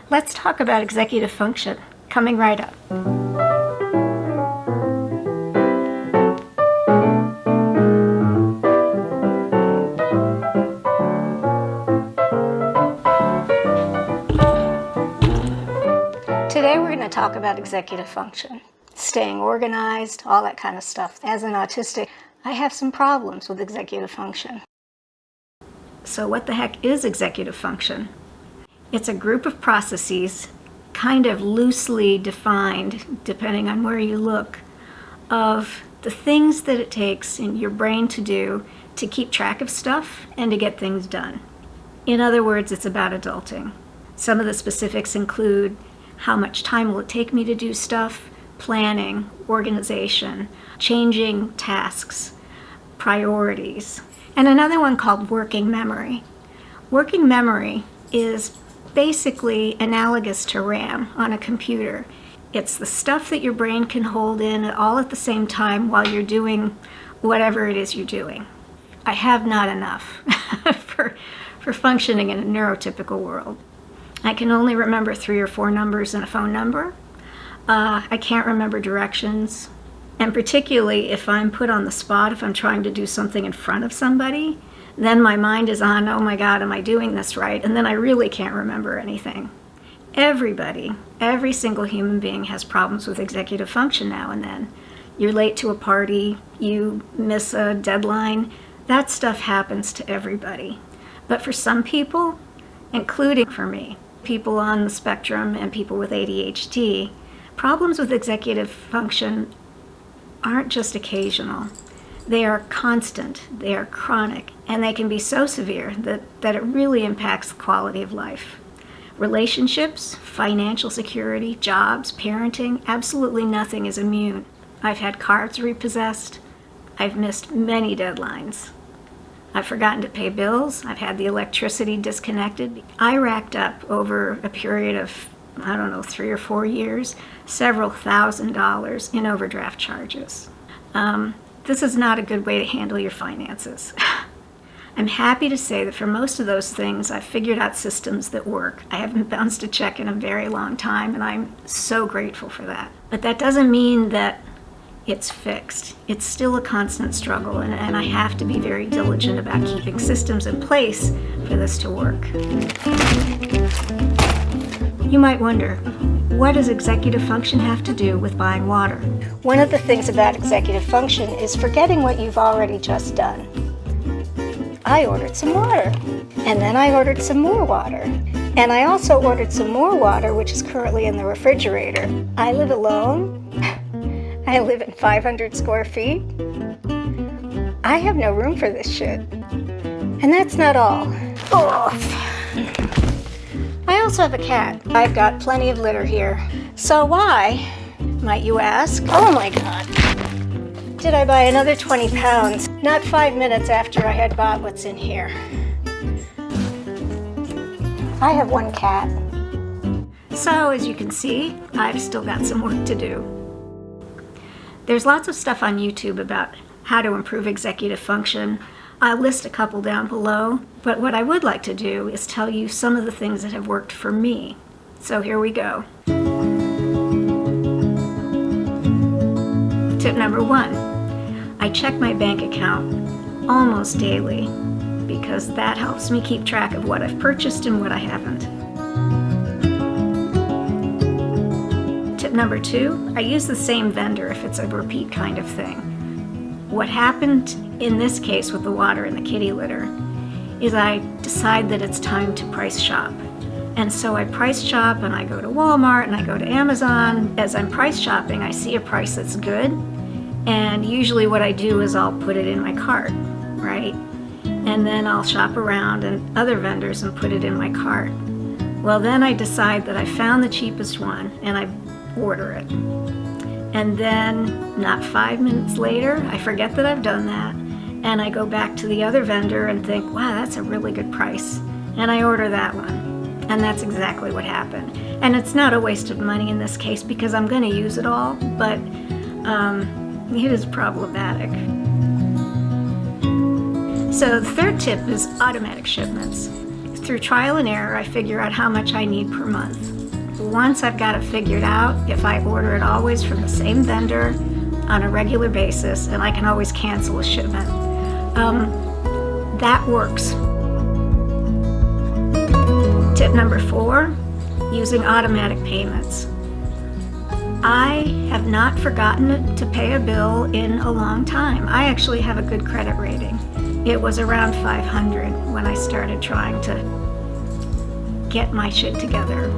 Let's talk about executive function, coming right up. Today we're going to talk about executive function, staying organized, all that kind of stuff. As an autistic, I have some problems with executive function. So what the heck is executive function? It's a group of processes, kind of loosely defined, depending on where you look, of the things that it takes in your brain to do to keep track of stuff and to get things done. In other words, it's about adulting. Some of the specifics include how much time will it take me to do stuff, planning, organization, changing tasks, priorities, and another one called working memory. Working memory is basically analogous to RAM on a computer. It's the stuff that your brain can hold in all at the same time while you're doing whatever it is you're doing. I have not enough for functioning in a neurotypical world. I can only remember 3 or 4 numbers and a phone number. I can't remember directions. And particularly if I'm put on the spot, if I'm trying to do something in front of somebody, then my mind is on, oh my God, am I doing this right? And then I really can't remember anything. Everybody, every single human being has problems with executive function now and then. You're late to a party, you miss a deadline. That stuff happens to everybody. But for some people, including for me, people on the spectrum and people with ADHD, problems with executive function aren't just occasional. They are constant, they are chronic, and they can be so severe that it really impacts the quality of life. Relationships, financial security, jobs, parenting, absolutely nothing is immune. I've had cards repossessed. I've missed many deadlines. I've forgotten to pay bills. I've had the electricity disconnected. I racked up over a period of, 3 or 4 years, several $1,000s in overdraft charges. This is not a good way to handle your finances. I'm happy to say that for most of those things, I've figured out systems that work. I haven't bounced a check in a very long time, and I'm so grateful for that. But that doesn't mean that it's fixed. It's still a constant struggle, and I have to be very diligent about keeping systems in place for this to work. You might wonder, what does executive function have to do with buying water? One of the things about executive function is forgetting what you've already just done. I ordered some water, and then I ordered some more water, and I also ordered some more water, which is currently in the refrigerator. I live alone. I live in 500 square feet. I have no room for this shit. And that's not all. I also have a cat. I've got plenty of litter here. So why, might you ask? Oh my God. Did I buy another 20 pounds? Not 5 minutes after I had bought what's in here. I have one cat. So as you can see, I've still got some work to do. There's lots of stuff on YouTube about how to improve executive function. I'll list a couple down below, but what I would like to do is tell you some of the things that have worked for me. So here we go. Tip number 1, I check my bank account almost daily because that helps me keep track of what I've purchased and what I haven't. Tip number 2, I use the same vendor if it's a repeat kind of thing. What happened in this case with the water and the kitty litter is I decide that it's time to price shop. And so I price shop and I go to Walmart and I go to Amazon. As I'm price shopping, I see a price that's good. And usually what I do is I'll put it in my cart, right? And then I'll shop around and other vendors and put it in my cart. Well, then I decide that I found the cheapest one and I order it. And then not 5 minutes later, I forget that I've done that. And I go back to the other vendor and think, wow, that's a really good price. And I order that one. And that's exactly what happened. And it's not a waste of money in this case because I'm going to use it all, but it is problematic. So the third tip is automatic shipments. Through trial and error, I figure out how much I need per month. Once I've got it figured out, if I order it always from the same vendor on a regular basis, and I can always cancel a shipment, that works. Tip number 4, using automatic payments. I have not forgotten to pay a bill in a long time. I actually have a good credit rating. It was around 500 when I started trying to get my shit together.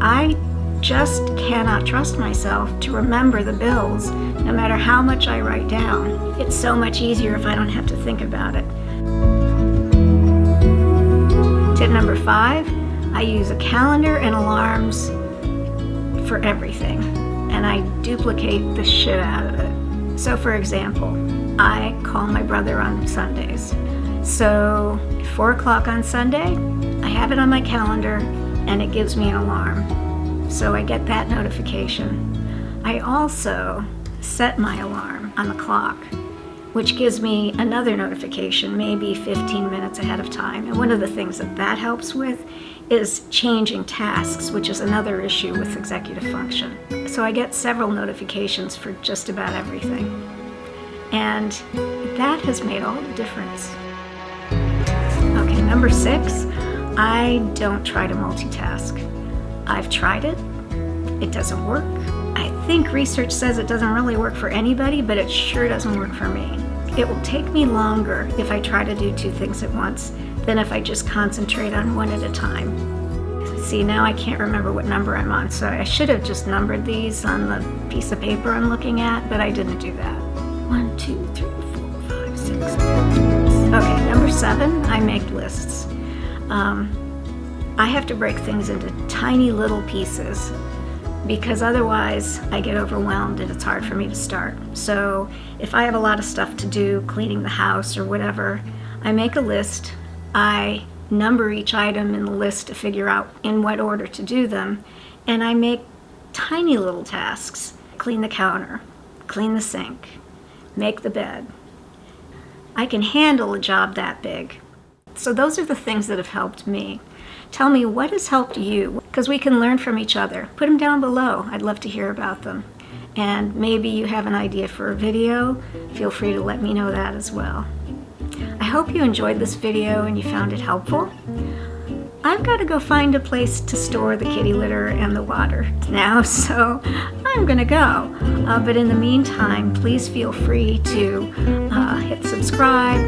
I just cannot trust myself to remember the bills, no matter how much I write down. It's so much easier if I don't have to think about it. Tip number 5, I use a calendar and alarms for everything, and I duplicate the shit out of it. So for example, I call my brother on Sundays. So 4 o'clock on Sunday, I have it on my calendar and it gives me an alarm. So I get that notification. I also set my alarm on the clock, which gives me another notification, maybe 15 minutes ahead of time. And one of the things that helps with is changing tasks, which is another issue with executive function. So I get several notifications for just about everything. And that has made all the difference. Okay, number 6, I don't try to multitask. I've tried it. It doesn't work. I think research says it doesn't really work for anybody, but it sure doesn't work for me. It will take me longer if I try to do 2 things at once than if I just concentrate on one at a time. See, now I can't remember what number I'm on, so I should have just numbered these on the piece of paper I'm looking at, but I didn't do that. 1, 2, 3, 4, 5, 6. Okay, number 7, I make lists. I have to break things into tiny little pieces because otherwise I get overwhelmed and it's hard for me to start. So if I have a lot of stuff to do, cleaning the house or whatever, I make a list. I number each item in the list to figure out in what order to do them, and I make tiny little tasks. Clean the counter, clean the sink, make the bed. I can handle a job that big. So those are the things that have helped me. Tell me what has helped you, because we can learn from each other. Put them down below. I'd love to hear about them. And maybe you have an idea for a video. Feel free to let me know that as well. I hope you enjoyed this video and you found it helpful. I've got to go find a place to store the kitty litter and the water now, so I'm gonna go. But in the meantime, please feel free to hit subscribe,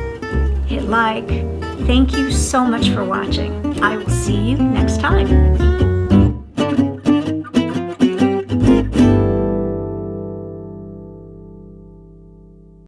hit like. Thank you so much for watching. I will see you next time.